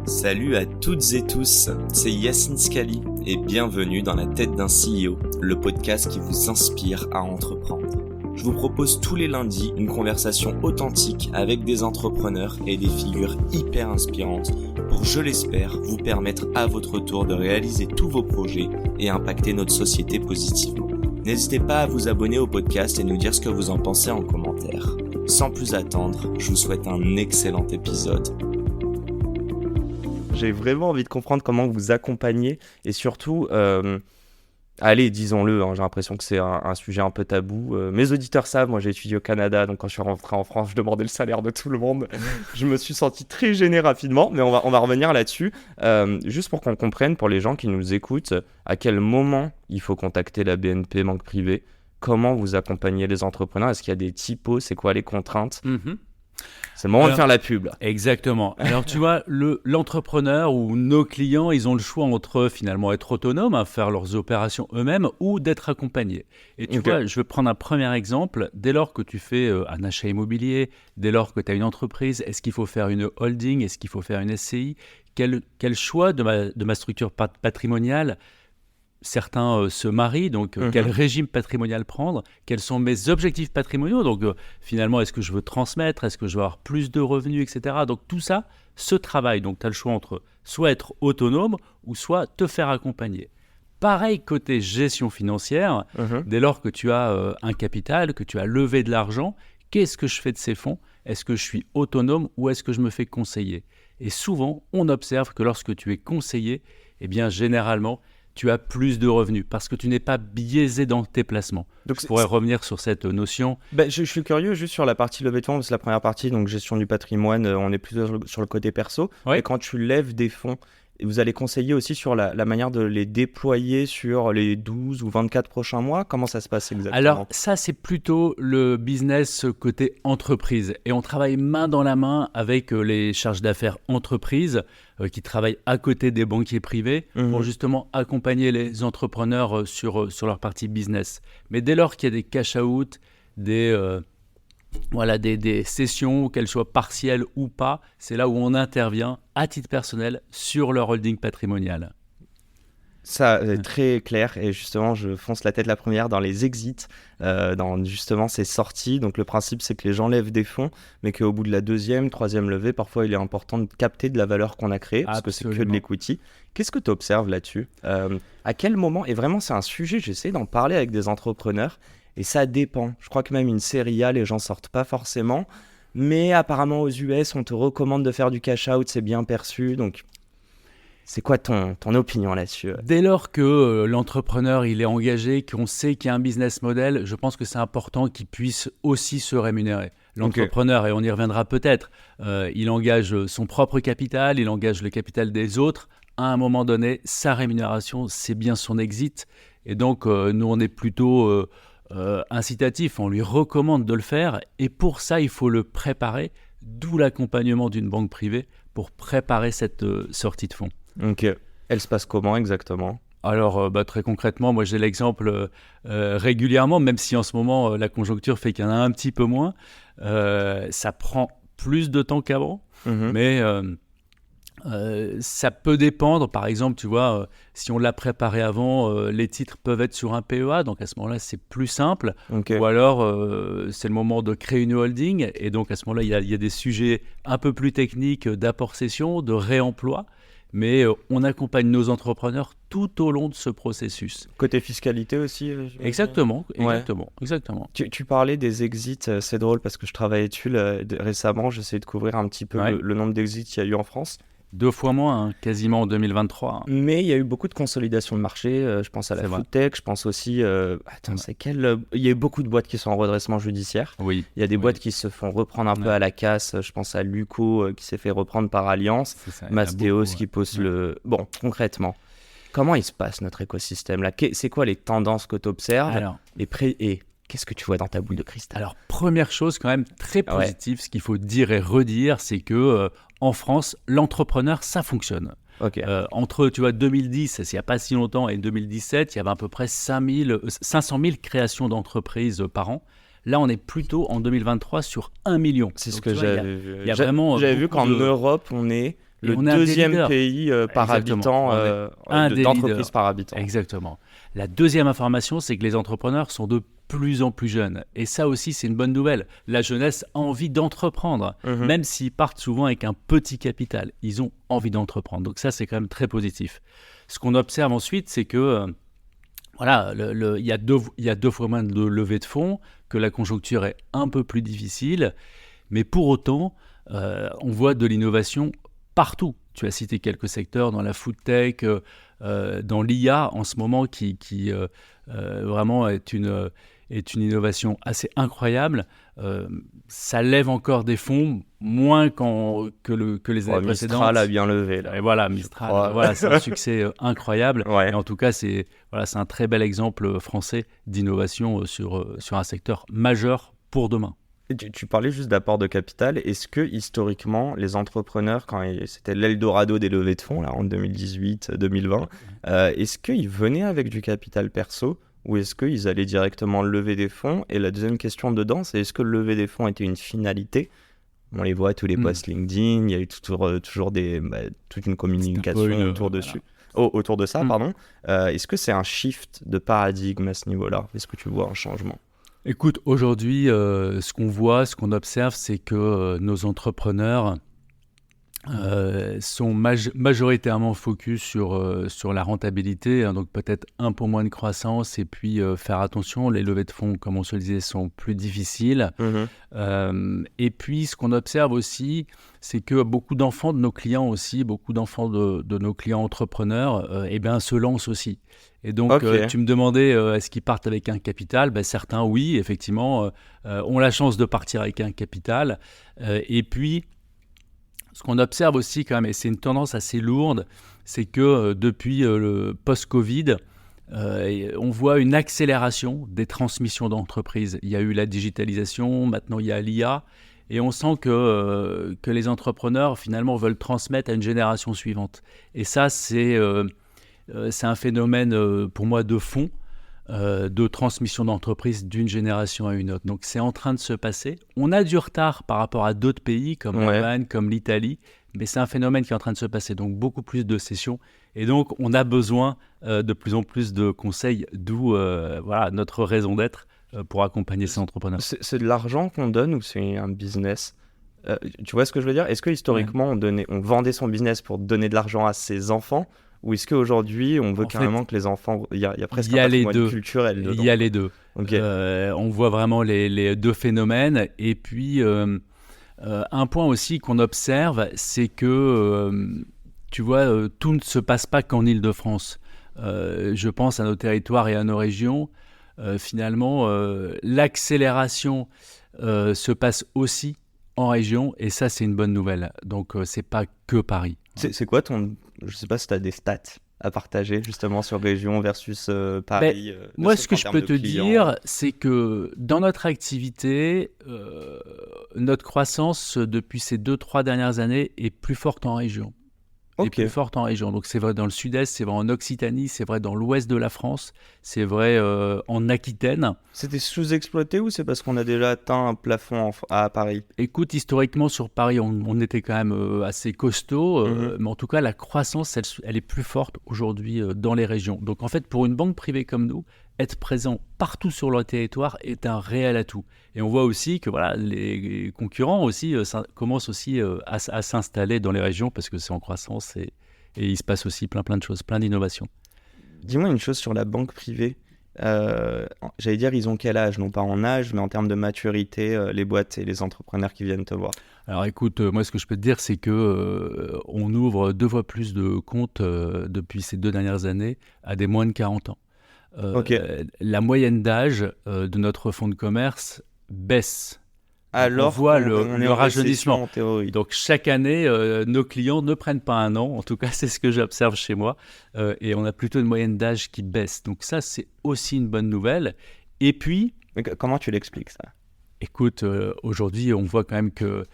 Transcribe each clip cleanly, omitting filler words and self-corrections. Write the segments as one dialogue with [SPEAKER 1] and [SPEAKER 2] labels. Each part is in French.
[SPEAKER 1] Salut à toutes et tous, c'est Yacine Scali et bienvenue dans La tête d'un CEO, le podcast qui vous inspire à entreprendre. Je vous propose tous les lundis une conversation authentique avec des entrepreneurs et des figures hyper inspirantes pour, je l'espère, vous permettre à votre tour de réaliser tous vos projets et impacter notre société positivement. N'hésitez pas à vous abonner au podcast et nous dire ce que vous en pensez en commentaire. Sans plus attendre, je vous souhaite un excellent épisode. J'ai vraiment envie de comprendre comment vous accompagnez et surtout, allez, disons-le, j'ai l'impression que c'est un sujet un peu tabou. Mes auditeurs savent, moi j'ai étudié au Canada, donc quand je suis rentré en France, je demandais le salaire de tout le monde. Je me suis senti très gêné rapidement, mais on va revenir là-dessus. Juste pour qu'on comprenne, pour les gens qui nous écoutent, à quel moment il faut contacter la BNP Banque Privée, comment vous accompagnez les entrepreneurs, est-ce qu'il y a des typos, c'est quoi les contraintes ? C'est le moment de faire la pub, là.
[SPEAKER 2] Exactement. Alors, tu vois, l'entrepreneur ou nos clients, ils ont le choix entre finalement être autonomes, faire leurs opérations eux-mêmes ou d'être accompagnés. Et tu vois, je vais prendre un premier exemple. Dès lors que tu fais un achat immobilier, dès lors que tu as une entreprise, est-ce qu'il faut faire une holding? Est-ce qu'il faut faire une SCI? Quel choix de ma structure patrimoniale? Certains se marient, donc quel régime patrimonial prendre? Quels sont mes objectifs patrimoniaux? Donc finalement, est-ce que je veux transmettre? Est-ce que je veux avoir plus de revenus, etc. Donc tout ça se travaille. Donc tu as le choix entre soit être autonome ou soit te faire accompagner. Pareil côté gestion financière, dès lors que tu as un capital, que tu as levé de l'argent, qu'est-ce que je fais de ces fonds? Est-ce que je suis autonome ou est-ce que je me fais conseiller? Et souvent, on observe que lorsque tu es conseillé, eh bien généralement, tu as plus de revenus parce que tu n'es pas biaisé dans tes placements. Donc, je pourrais revenir sur cette notion.
[SPEAKER 1] Je suis curieux juste sur la partie levée de fonds, parce que la première partie, donc gestion du patrimoine, on est plutôt sur le côté perso.
[SPEAKER 2] Oui.
[SPEAKER 1] Et quand tu lèves des fonds, vous allez conseiller aussi sur la manière de les déployer sur les 12 ou 24 prochains mois. Comment ça se passe exactement?
[SPEAKER 2] Alors ça, c'est plutôt le business côté entreprise. Et on travaille main dans la main avec les charges d'affaires entreprises qui travaillent à côté des banquiers privés pour justement accompagner les entrepreneurs sur leur partie business. Mais dès lors qu'il y a des cash-out, des sessions, qu'elles soient partielles ou pas, c'est là où on intervient à titre personnel sur leur holding patrimonial.
[SPEAKER 1] Ça est très clair et justement je fonce la tête la première dans les exits, dans justement ces sorties. Donc le principe c'est que les gens lèvent des fonds mais qu'au bout de la deuxième, troisième levée, parfois il est important de capter de la valeur qu'on a créée parce que c'est que de l'equity. Qu'est-ce que tu observes là-dessus? À quel moment? Et vraiment c'est un sujet, j'essaie d'en parler avec des entrepreneurs et ça dépend. Je crois que même une série A, les gens sortent pas forcément, mais apparemment aux US on te recommande de faire du cash out, c'est bien perçu. Donc c'est quoi ton opinion là-dessus?
[SPEAKER 2] Dès lors que l'entrepreneur il est engagé, qu'on sait qu'il y a un business model, je pense que c'est important qu'il puisse aussi se rémunérer. L'entrepreneur, et on y reviendra peut-être, il engage son propre capital, il engage le capital des autres. À un moment donné, sa rémunération, c'est bien son exit. Et donc, nous, on est plutôt incitatif, on lui recommande de le faire. Et pour ça, il faut le préparer, d'où l'accompagnement d'une banque privée pour préparer cette sortie de fonds.
[SPEAKER 1] Ok. Elle se passe comment exactement?
[SPEAKER 2] Alors, très concrètement, moi j'ai l'exemple régulièrement, même si en ce moment la conjoncture fait qu'il y en a un petit peu moins. Ça prend plus de temps qu'avant, mais ça peut dépendre. Par exemple, tu vois, si on l'a préparé avant, les titres peuvent être sur un PEA, donc à ce moment-là, c'est plus simple. Ou alors, c'est le moment de créer une holding, et donc à ce moment-là, il y a des sujets un peu plus techniques d'apport-cession, de réemploi. Mais on accompagne nos entrepreneurs tout au long de ce processus.
[SPEAKER 1] Côté fiscalité aussi?
[SPEAKER 2] Exactement.
[SPEAKER 1] Tu parlais des exits, c'est drôle parce que je travaillais dessus récemment, j'essayais de couvrir un petit peu le nombre d'exits qu'il y a eu en France.
[SPEAKER 2] 2 fois moins, quasiment en 2023.
[SPEAKER 1] Mais il y a eu beaucoup de consolidation de marché, je pense à la foodtech, je pense aussi... il y a eu beaucoup de boîtes qui sont en redressement judiciaire.
[SPEAKER 2] Oui.
[SPEAKER 1] Il y a des boîtes qui se font reprendre un peu à la casse, je pense à Luco qui s'est fait reprendre par Alliance, Mastéos qui pose le... Bon, concrètement, comment il se passe notre écosystème là? C'est quoi les tendances que tu observes? Et qu'est-ce que tu vois dans ta boule de cristal?
[SPEAKER 2] Alors, première chose quand même très positive, ce qu'il faut dire et redire, c'est que en France, l'entrepreneur, ça fonctionne. Entre 2010, il n'y a pas si longtemps, et 2017, il y avait à peu près 500 000 créations d'entreprises par an. Là, on est plutôt en 2023 sur 1 million.
[SPEAKER 1] C'est ce que j'avais vu.
[SPEAKER 2] J'avais
[SPEAKER 1] vu qu'en Europe, on est
[SPEAKER 2] Et
[SPEAKER 1] Le
[SPEAKER 2] on est un des
[SPEAKER 1] deuxième
[SPEAKER 2] leaders.
[SPEAKER 1] pays par
[SPEAKER 2] Exactement.
[SPEAKER 1] habitant,
[SPEAKER 2] On est un des
[SPEAKER 1] d'entreprises
[SPEAKER 2] leaders.
[SPEAKER 1] par habitant.
[SPEAKER 2] Exactement. La deuxième information, c'est que les entrepreneurs sont de plus en plus jeunes. Et ça aussi, c'est une bonne nouvelle. La jeunesse a envie d'entreprendre,
[SPEAKER 1] Mhm.
[SPEAKER 2] même s'ils partent souvent avec un petit capital. Ils ont envie d'entreprendre. Donc ça, c'est quand même très positif. Ce qu'on observe ensuite, c'est que voilà, il y a deux fois moins de levée de fonds, que la conjoncture est un peu plus difficile, mais pour autant, on voit de l'innovation partout. Tu as cité quelques secteurs dans la food tech, dans l'IA en ce moment, qui vraiment est une innovation assez incroyable. Ça lève encore des fonds, moins que les années précédentes.
[SPEAKER 1] Mistral a bien levé là.
[SPEAKER 2] Et voilà,
[SPEAKER 1] je
[SPEAKER 2] Mistral,
[SPEAKER 1] crois.
[SPEAKER 2] voilà, c'est un succès incroyable.
[SPEAKER 1] Ouais.
[SPEAKER 2] Et en tout cas, c'est un très bel exemple français d'innovation sur un secteur majeur pour demain.
[SPEAKER 1] Et tu parlais juste d'apport de capital. Est-ce que historiquement, les entrepreneurs, c'était l'Eldorado des levées de fonds là, en 2018-2020, est-ce qu'ils venaient avec du capital perso ou est-ce qu'ils allaient directement lever des fonds? Et la deuxième question dedans, c'est est-ce que le lever des fonds était une finalité? On les voit, tous les posts LinkedIn, il y a eu toujours toute une communication autour de ça. Pardon. Est-ce que c'est un shift de paradigme à ce niveau-là? Est-ce que tu vois un changement?
[SPEAKER 2] Écoute, aujourd'hui, ce qu'on voit, ce qu'on observe, c'est que nos entrepreneurs sont majoritairement focus sur la rentabilité, hein, donc peut-être un peu moins de croissance et puis faire attention. Les levées de fonds, comme on se le disait, sont plus difficiles. Et puis, ce qu'on observe aussi, c'est que beaucoup d'enfants de nos clients aussi, beaucoup d'enfants de nos clients entrepreneurs, se lancent aussi. Et donc, tu me demandais, est-ce qu'ils partent avec un capital? Certains, oui, effectivement, ont la chance de partir avec un capital. Et puis, ce qu'on observe aussi quand même, et c'est une tendance assez lourde, c'est que depuis le post-Covid, on voit une accélération des transmissions d'entreprises. Il y a eu la digitalisation, maintenant il y a l'IA, et on sent que les entrepreneurs finalement veulent transmettre à une génération suivante. Et ça, c'est un phénomène pour moi de fond, de transmission d'entreprise d'une génération à une autre. Donc c'est en train de se passer. On a du retard par rapport à d'autres pays comme l'Allemagne, comme l'Italie, mais c'est un phénomène qui est en train de se passer. Donc beaucoup plus de sessions. Et donc on a besoin de plus en plus de conseils, d'où notre raison d'être pour accompagner ces entrepreneurs.
[SPEAKER 1] C'est de l'argent qu'on donne ou c'est un business? Tu vois ce que je veux dire? Est-ce que historiquement on vendait son business pour donner de l'argent à ses enfants? Ou est-ce qu'aujourd'hui, on veut carrément que les enfants... Il y a presque un patrimoine culturel dedans.
[SPEAKER 2] Il y a les deux.
[SPEAKER 1] Okay.
[SPEAKER 2] On voit vraiment les deux phénomènes. Et puis, un point aussi qu'on observe, c'est que, tu vois, tout ne se passe pas qu'en Île-de-France. Je pense à nos territoires et à nos régions. Finalement, l'accélération se passe aussi en région. Et ça, c'est une bonne nouvelle. Donc, c'est pas que Paris.
[SPEAKER 1] C'est quoi je sais pas si tu as des stats à partager justement sur région versus Paris.
[SPEAKER 2] Moi, ce que je peux te dire, c'est que dans notre activité, notre croissance depuis ces 2-3 dernières années est plus forte en région. Est plus forte en région. Donc c'est vrai dans le sud-est, c'est vrai en Occitanie, c'est vrai dans l'ouest de la France, c'est vrai en Aquitaine.
[SPEAKER 1] C'était sous-exploité ou c'est parce qu'on a déjà atteint un plafond à Paris?
[SPEAKER 2] Écoute, historiquement sur Paris, on était quand même assez costaud, mais en tout cas la croissance, elle est plus forte aujourd'hui dans les régions. Donc en fait, pour une banque privée comme nous, être présent partout sur le territoire est un réel atout. Et on voit aussi que les concurrents aussi commencent aussi à s'installer dans les régions parce que c'est en croissance et il se passe aussi plein de choses, plein d'innovations.
[SPEAKER 1] Dis-moi une chose sur la banque privée. J'allais dire, ils ont quel âge? Non pas en âge, mais en termes de maturité, les boîtes et les entrepreneurs qui viennent te voir.
[SPEAKER 2] Alors écoute, moi ce que je peux te dire, c'est que on ouvre 2 fois plus de comptes depuis ces 2 dernières années à des moins de 40 ans. La moyenne d'âge de notre fonds de commerce baisse.
[SPEAKER 1] Alors
[SPEAKER 2] on voit le
[SPEAKER 1] rajeunissement en théorie.
[SPEAKER 2] Donc chaque année, nos clients ne prennent pas un an. En tout cas, c'est ce que j'observe chez moi. Et on a plutôt une moyenne d'âge qui baisse. Donc ça, c'est aussi une bonne nouvelle. Et puis...
[SPEAKER 1] Mais comment tu l'expliques ça?
[SPEAKER 2] Écoute, aujourd'hui, on voit quand même que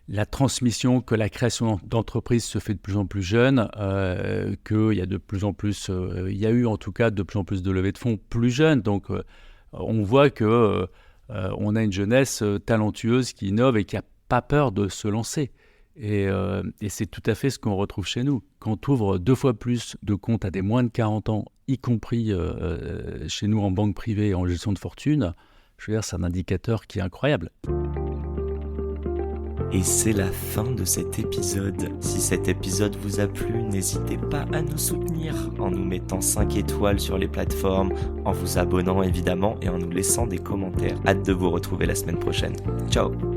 [SPEAKER 2] la transmission, que la création d'entreprises se fait de plus en plus jeune, qu'il y a de plus en plus, il y a eu en tout cas de plus en plus de levées de fonds plus jeunes. Donc, on voit que on a une jeunesse talentueuse qui innove et qui n'a pas peur de se lancer. Et c'est tout à fait ce qu'on retrouve chez nous. Quand tu ouvres 2 fois plus de comptes à des moins de 40 ans, y compris chez nous en banque privée et en gestion de fortune, je veux dire, c'est un indicateur qui est incroyable.
[SPEAKER 1] Et c'est la fin de cet épisode. Si cet épisode vous a plu, n'hésitez pas à nous soutenir en nous mettant 5 étoiles sur les plateformes, en vous abonnant évidemment et en nous laissant des commentaires. Hâte de vous retrouver la semaine prochaine. Ciao!